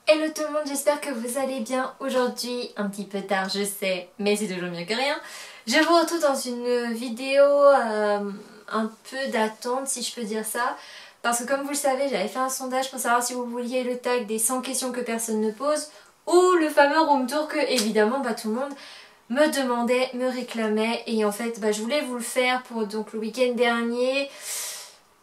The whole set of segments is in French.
Hello tout le monde, j'espère que vous allez bien. Aujourd'hui, un petit peu tard je sais, mais c'est toujours mieux que rien. Je vous retrouve dans une vidéo un peu d'attente si je peux dire ça. Parce que comme vous le savez, j'avais fait un sondage pour savoir si vous vouliez le tag des 100 questions que personne ne pose. Ou le fameux room tour que évidemment tout le monde me demandait, me réclamait. Et en fait je voulais vous le faire pour donc le week-end dernier.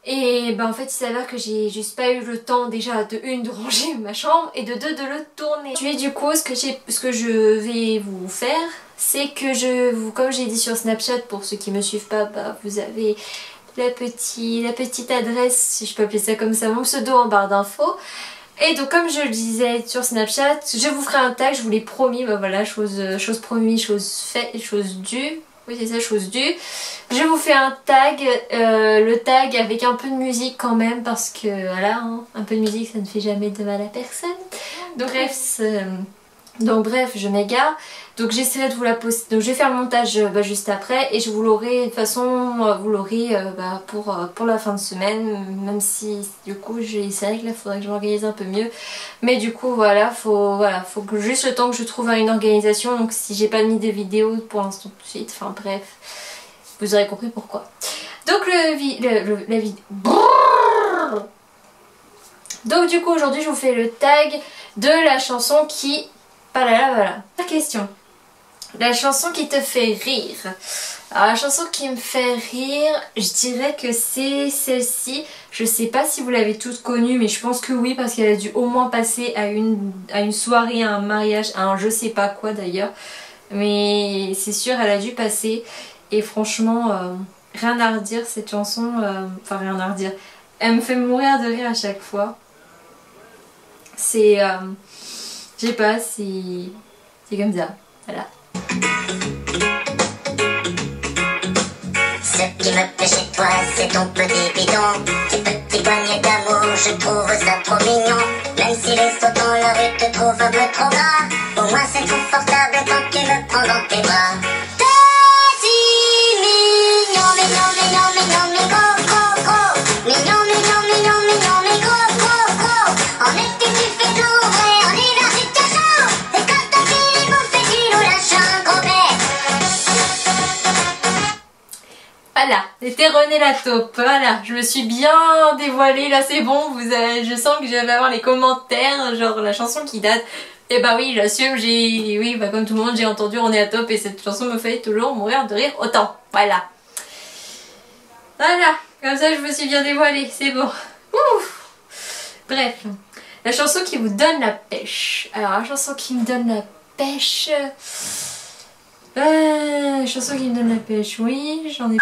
Et en fait il s'avère que j'ai juste pas eu le temps déjà de une de ranger ma chambre et de deux de le tourner. Puis du coup ce que je vais vous faire c'est que comme j'ai dit sur Snapchat, pour ceux qui me suivent pas, vous avez la petite adresse, si je peux appeler ça comme ça, mon pseudo en barre d'infos. Et donc comme je le disais sur Snapchat, je vous ferai un tag, je vous l'ai promis, voilà, chose promise, chose faite, chose due. Oui c'est ça, chose due. Je vous fais un tag, le tag avec un peu de musique quand même parce que voilà, hein, un peu de musique ça ne fait jamais de mal à personne. Donc bref, je m'égare. Donc j'essaierai de vous la poster. Donc je vais faire le montage juste après et je vous l'aurai de toute façon, vous l'aurez pour la fin de semaine. Même si du coup c'est vrai que là il faudrait que je m'organise un peu mieux. Mais du coup faut que juste le temps que je trouve une organisation. Donc si j'ai pas mis de vidéo pour l'instant tout de suite, enfin bref, vous aurez compris pourquoi. Donc la vidéo. Donc du coup aujourd'hui je vous fais le tag de la chanson qui... Voilà. La question. La chanson qui te fait rire. Alors la chanson qui me fait rire, je dirais que c'est celle-ci. Je sais pas si vous l'avez toutes connue, mais je pense que oui, parce qu'elle a dû au moins passer à une soirée, à un mariage, à un je sais pas quoi d'ailleurs. Mais c'est sûr, elle a dû passer. Et franchement, rien à redire cette chanson. Enfin rien à redire. Elle me fait mourir de rire à chaque fois. C'est... je sais pas, c'est comme ça, voilà. Ce qui me plaît chez toi, c'est ton petit bidon. Tes petits poignets d'amour, je trouve ça trop mignon. Même si les sauts dans la rue te trouvent un peu trop gras, au moins c'est confortable quand tu me prends dans tes bras. T'es si mignon, mais gros, gros, gros. Mignon, mais gros, gros. En été tu fais doux, et en hiver tu te chaud. Et quand t'as fini bouffer, tu nous lâches un gros bec. Voilà, c'était René la taupe, voilà, je me suis bien dévoilée, là c'est bon, je sens que je vais avoir les commentaires, genre la chanson qui date. Et oui, j'assume, comme tout le monde, j'ai entendu René la taupe et cette chanson me fait toujours mourir de rire autant, voilà. Voilà, comme ça je me suis bien dévoilée, c'est bon. Ouf. Bref, la chanson qui vous donne la pêche. Alors la chanson qui me donne la pêche... chanson qui me donne la pêche, oui, j'en ai...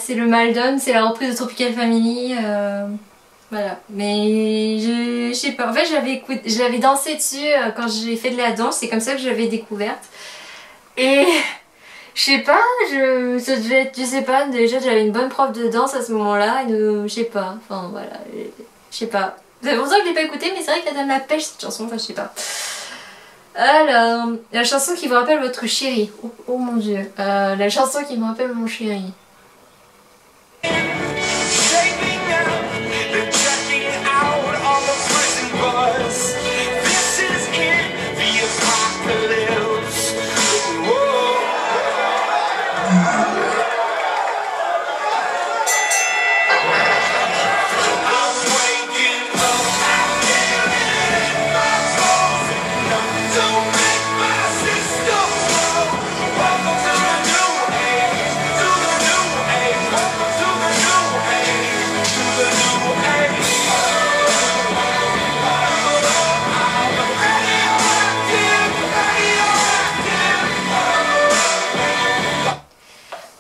c'est le Maldon, c'est la reprise de Tropical Family, voilà, mais je sais pas, en fait je l'avais dansé dessus quand j'ai fait de la danse, c'est comme ça que je l'avais découverte. Et je sais pas, ça devait être, je sais pas, déjà j'avais une bonne prof de danse à ce moment-là, je sais pas, enfin voilà, je sais pas. C'est pour ça que je l'ai pas écoutée, mais c'est vrai qu'elle donne la pêche cette chanson, enfin je sais pas. Alors, la chanson qui vous rappelle votre chéri, oh mon dieu, la chanson qui me rappelle mon chéri.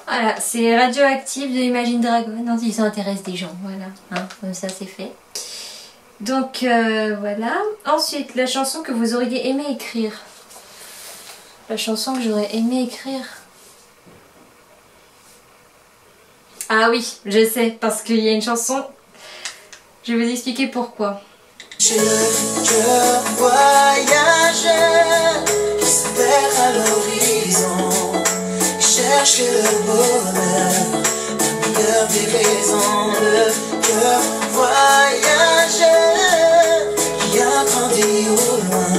Voilà, c'est Radioactive de Imagine Dragon. Non, ils s'intéressent des gens, voilà, hein, comme ça c'est fait. Donc voilà. Ensuite, la chanson que vous auriez aimé écrire. La chanson que j'aurais aimé écrire. Ah oui, je sais, parce qu'il y a une chanson, je vais vous expliquer pourquoi. J'ai le cœur voyageur qui se perd à l'horizon, cherche le bonheur, la meilleure des raisons. Le cœur voyageur qui a grandi au loin,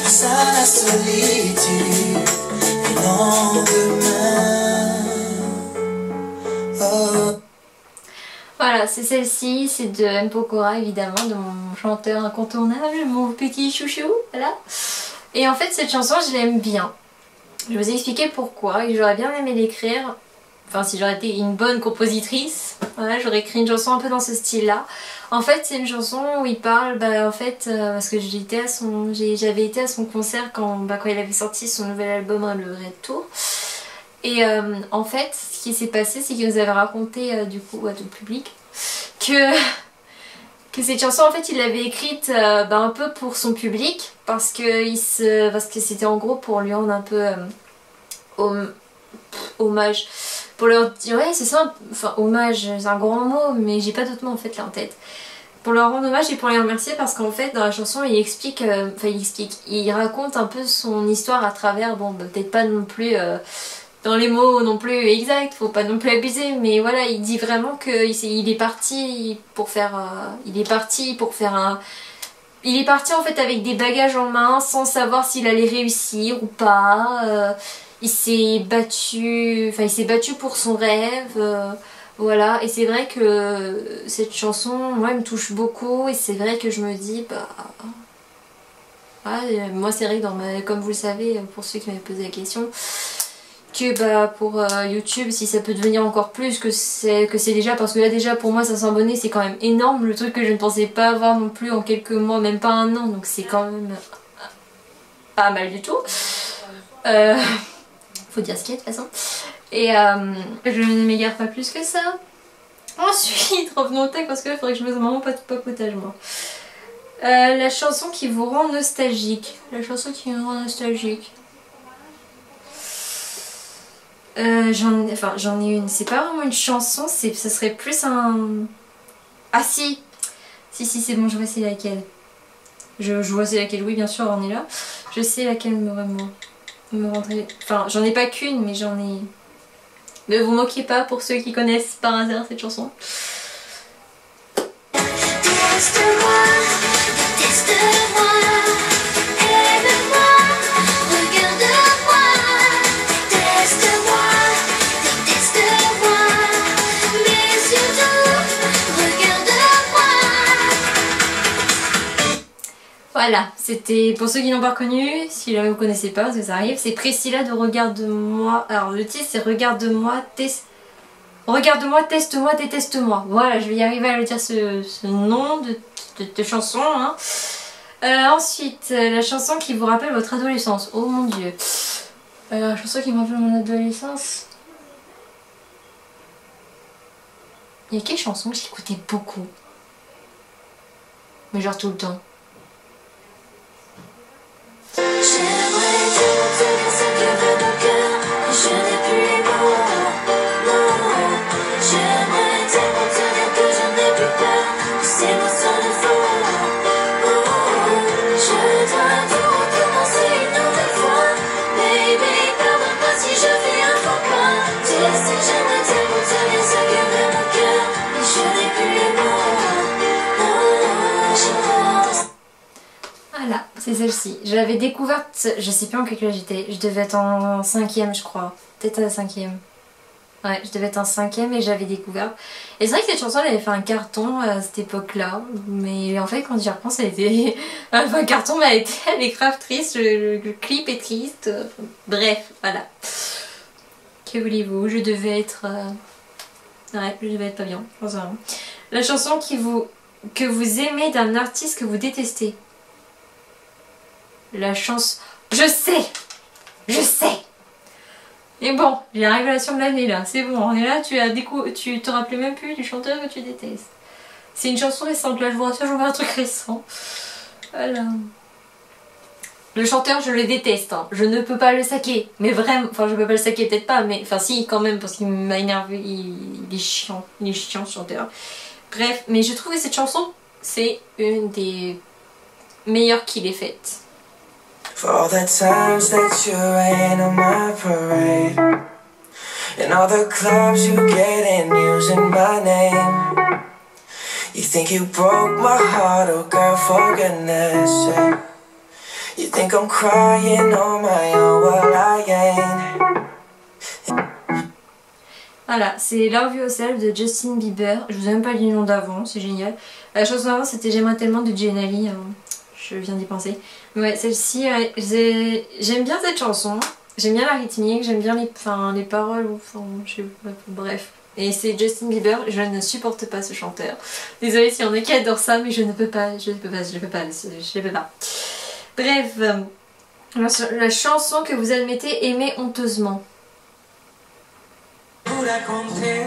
face à la solitude du lendemain. Oh. Voilà, c'est celle-ci, c'est de M. Pokora évidemment, de mon chanteur incontournable, mon petit chouchou, voilà. Et en fait cette chanson je l'aime bien. Je vais vous expliquer pourquoi et j'aurais bien aimé l'écrire. Enfin si j'aurais été une bonne compositrice, voilà, j'aurais écrit une chanson un peu dans ce style-là. En fait c'est une chanson où il parle, en fait, parce que j'avais été à son concert quand il avait sorti son nouvel album Le Vrai Tour. Et en fait, ce qui s'est passé, c'est qu'il nous avait raconté du coup à tout le public que cette chanson, en fait, il l'avait écrite un peu pour son public parce que c'était en gros pour lui rendre un peu hommage, pour leur dire, ouais c'est ça, enfin hommage, c'est un grand mot, mais j'ai pas d'autre mot en fait là en tête. Pour leur rendre hommage et pour les remercier parce qu'en fait dans la chanson il raconte un peu son histoire à travers, peut-être pas non plus dans les mots non plus exacts, faut pas non plus abuser, mais voilà, il dit vraiment qu'il est parti pour faire il est parti en fait avec des bagages en main sans savoir s'il allait réussir ou pas. Il s'est battu pour son rêve, voilà, et c'est vrai que cette chanson moi elle me touche beaucoup et c'est vrai que je me dis moi c'est vrai que comme vous le savez pour ceux qui m'avaient posé la question, que pour YouTube, si ça peut devenir encore plus que c'est déjà, parce que là déjà pour moi 500 abonnés c'est quand même énorme, le truc que je ne pensais pas avoir non plus en quelques mois, même pas un an, donc c'est quand même pas mal du tout. Faut dire ce qu'il y a de toute façon. Et je ne m'égare pas plus que ça. Ensuite, revenons au texte parce que là il faudrait que je me fasse vraiment pas de papotage moi. La chanson qui vous rend nostalgique. La chanson qui me rend nostalgique. J'en ai une, c'est pas vraiment une chanson, ça serait plus un... Ah si c'est bon, je vois c'est laquelle. Je vois c'est laquelle, oui bien sûr on est là. Je sais laquelle me rendrait... Enfin j'en ai pas qu'une mais j'en ai... Ne vous moquez pas pour ceux qui connaissent par hasard cette chanson. Voilà, c'était pour ceux qui n'ont pas reconnu, si jamais vous ne connaissez pas, parce que ça arrive, c'est Priscilla de Regarde-moi. Alors le titre c'est Regarde-moi, Regarde-moi, teste-moi, déteste-moi. Voilà, je vais y arriver à le dire ce nom de chanson. Hein. Ensuite, la chanson qui vous rappelle votre adolescence. Oh mon dieu. La chanson qui me rappelle mon adolescence. Il y a quelle chanson que j'écoutais beaucoup? Mais genre tout le temps. J'aimerais tellement te dire ce que veut mon cœur, mais je n'ai plus les mots, non. J'aimerais tellement te dire que je n'ai plus peur, que ces mots sont de faux, je dois tout recommencer une nouvelle fois. Baby, pardonne-moi si je fais un faux pas. Tu sais, j'aimerais tellement te dire ce que veut mon cœur, mais je n'ai plus les mots, non. Voilà, c'est celle-ci. Je l'avais découverte, je sais plus en quelle classe j'étais. Je devais être en 5ème je crois. Peut-être à la 5ème. Ouais, je devais être en 5ème et j'avais découvert. Et c'est vrai que cette chanson elle avait fait un carton à cette époque-là. Mais en fait quand j'y repense elle était... Elle a fait un carton mais elle est grave triste. Le clip est triste. Bref, voilà. Que voulez-vous, je devais être... Ouais, je devais être pas bien. La chanson que vous aimez d'un artiste que vous détestez. La chance... Je sais. Et bon, j'ai la révélation de l'année là, c'est bon, on est là, tu te rappelais même plus du chanteur que tu détestes. C'est une chanson récente, là je vous rassure, je vous mets un truc récent. Voilà. Le chanteur, je le déteste, hein. Je ne peux pas le saquer, mais vraiment, enfin je peux pas le saquer, peut-être pas, mais enfin si quand même, parce qu'il m'a énervé, il est chiant ce chanteur. Bref, mais je trouve que cette chanson, c'est une des meilleures qu'il ait faites. For all the times that you rain on my parade, and all the clubs you get in using my name. You think you broke my heart, oh girl, for goodness sake. You think I'm crying on my own, well I ain't. Voilà, c'est Love Yourself de Justin Bieber. Je vous ai même pas lu le nom d'avant, c'est génial. La chanson d'avant c'était J'aimerais tellement de Jane Ali, hein. Je viens d'y penser. Mais ouais, celle-ci, ouais, j'aime bien cette chanson. J'aime bien la rythmique, j'aime bien les paroles, enfin, je sais pas, bref. Et c'est Justin Bieber, je ne supporte pas ce chanteur. Désolée s'il y en a qui adorent ça, mais je ne peux pas, je ne peux pas, je ne peux pas, je ne peux pas. Bref, la chanson que vous admettez aimer honteusement. Vous la comptez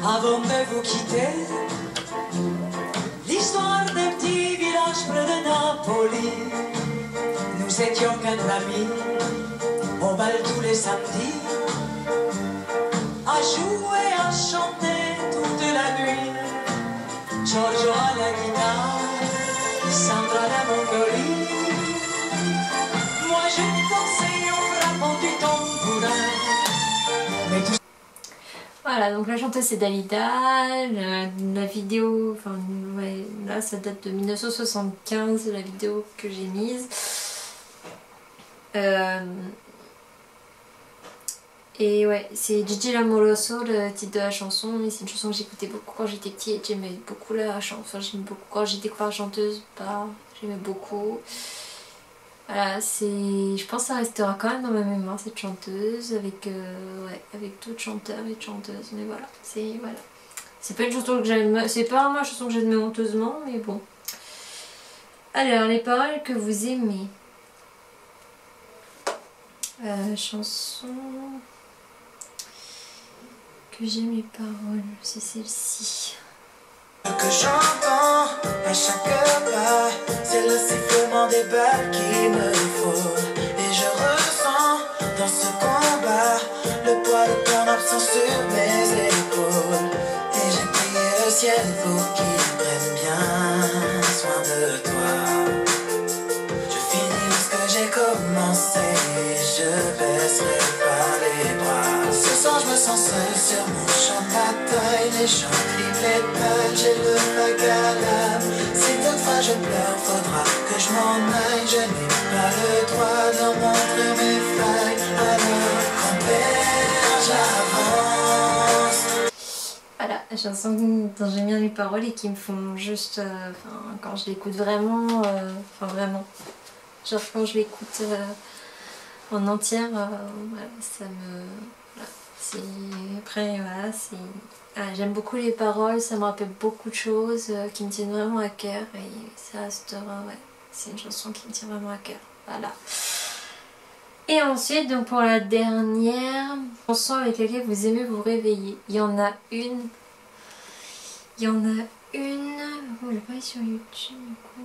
avant de vous quitter. L'histoire d'un petit village près de Napoli. Nous étions quatre amis, au bal tous les samedis, à jouer, à chanter toute la nuit. Giorgio à la guitare, Sandra à la mandoline. Moi je dansais en frappant du tambourin. Mais tout... Voilà, donc la chanteuse c'est Dalida, la vidéo, enfin ouais, là ça date de 1975, la vidéo que j'ai mise. Et ouais, c'est Gigi Lamoroso le titre de la chanson, mais c'est une chanson que j'écoutais beaucoup quand j'étais petite, j'aimais beaucoup la chanson, enfin j'aimais beaucoup quand j'ai découvert la chanteuse, bah j'aimais beaucoup. Voilà, je pense que ça restera quand même dans ma mémoire cette chanteuse avec, ouais, avec d'autres chanteurs et chanteuses, mais voilà, c'est pas une chanson que j'aime, c'est pas vraiment une chanson que j'aime honteusement, mais bon. Alors, les paroles que vous aimez. Chanson que j'aime les paroles, c'est celle-ci. Que j'entends à chaque pas, c'est le sifflement des balles qui me frôlent. Et je ressens dans ce combat le poids de ton absence sur mes épaules. Et j'ai prié le ciel pour qu'il prenne bien soin de toi. Je finis ce que j'ai commencé, je baisserai pas les bras. Ce soir je me sens seul sur mon champ de bataille. Les gens crient les balles, j'ai le bac à l'âme. Si toutefois je pleure, faudra que je m'en aille. Je n'ai pas le droit d'en montrer mes failles. Alors grand-père, j'avance. Voilà, la chanson dont j'aime bien les paroles et qui me font juste, quand je l'écoute vraiment, enfin vraiment, genre quand je l'écoute en entière, voilà, ça me, voilà, c'est, après voilà, c'est, j'aime beaucoup les paroles, ça me rappelle beaucoup de choses qui me tiennent vraiment à cœur et ça restera, ouais, c'est une chanson qui me tient vraiment à cœur, voilà. Et ensuite, donc pour la dernière chanson avec laquelle vous aimez vous réveiller, il y en a une. Vous le voyez sur YouTube du coup.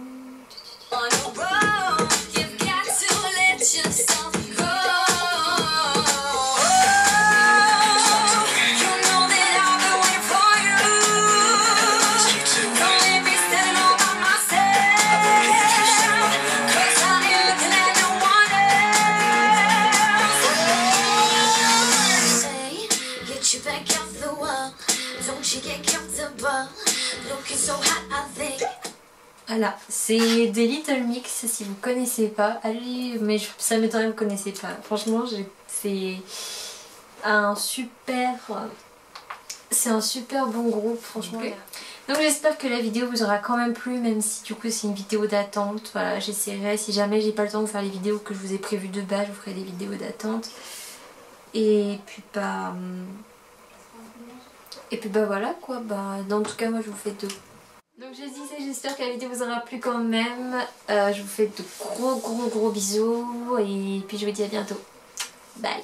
Voilà, c'est des Little Mix, si vous connaissez pas, allez, mais ça m'étonnerait que vous connaissez pas. Franchement, c'est un super bon groupe, franchement. Donc j'espère que la vidéo vous aura quand même plu, même si du coup c'est une vidéo d'attente. Voilà, j'essaierai, si jamais j'ai pas le temps de vous faire les vidéos que je vous ai prévues de base, je vous ferai des vidéos d'attente. Et puis bah voilà quoi, en tout cas moi je vous fais de... Donc je disais, j'espère que la vidéo vous aura plu quand même. Je vous fais de gros bisous et puis je vous dis à bientôt. Bye.